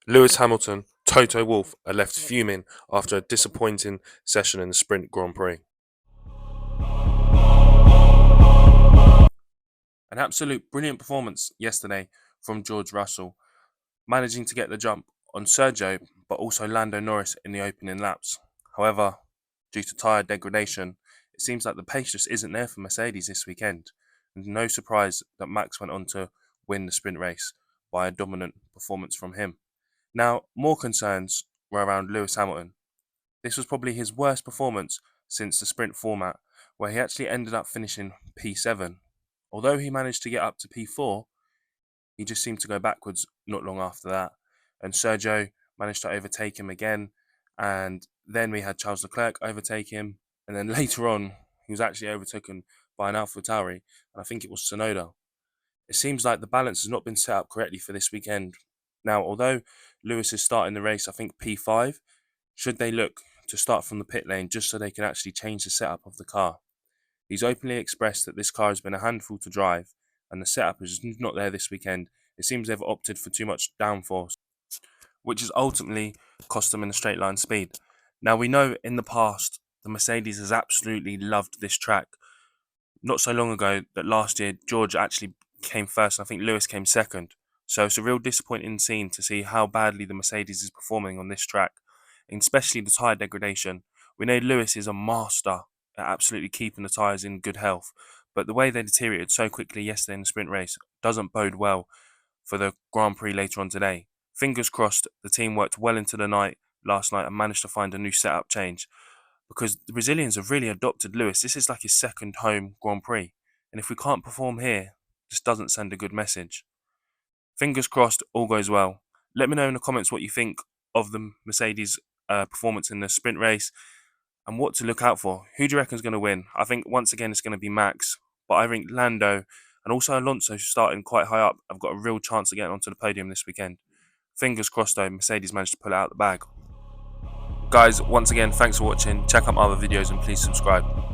Lewis Hamilton, Toto Wolff are left fuming after a disappointing session in the Sprint Grand Prix. An absolute brilliant performance yesterday from George Russell, managing to get the jump on Sergio but also Lando Norris in the opening laps. However, due to tyre degradation, it seems like the pace just isn't there for Mercedes this weekend. And no surprise that Max went on to win the sprint race by a dominant performance from him. Now, more concerns were around Lewis Hamilton. This was probably his worst performance since the sprint format, where he actually ended up finishing P7. Although he managed to get up to P4, he just seemed to go backwards not long after that. And Sergio managed to overtake him again. And then we had Charles Leclerc overtake him. And then later on, he was actually overtaken by an AlphaTauri, and I think it was Sonoda. It seems like the balance has not been set up correctly for this weekend. Now, although Lewis is starting the race, I think P5, should they look to start from the pit lane just so they can actually change the setup of the car? He's openly expressed that this car has been a handful to drive and the setup is not there this weekend. It seems they've opted for too much downforce, which has ultimately cost them in the straight line speed. Now, we know in the past the Mercedes has absolutely loved this track. Not so long ago that last year George actually came first and I think Lewis came second. So it's a real disappointing scene to see how badly the Mercedes is performing on this track, and especially the tyre degradation. We know Lewis is a master at absolutely keeping the tyres in good health, but the way they deteriorated so quickly yesterday in the sprint race doesn't bode well for the Grand Prix later on today. Fingers crossed the team worked well into the night last night and managed to find a new setup change, because the Brazilians have really adopted Lewis. This is like his second home Grand Prix, and if we can't perform here, this doesn't send a good message. Fingers crossed all goes well. Let me know in the comments what you think of the Mercedes performance in the sprint race and what to look out for. Who do you reckon is going to win? I think once again it's going to be Max, but I think Lando and also Alonso, starting quite high up, have got a real chance of getting onto the podium this weekend. Fingers crossed though, Mercedes managed to pull it out of the bag. Guys, once again, thanks for watching. Check out my other videos and please subscribe.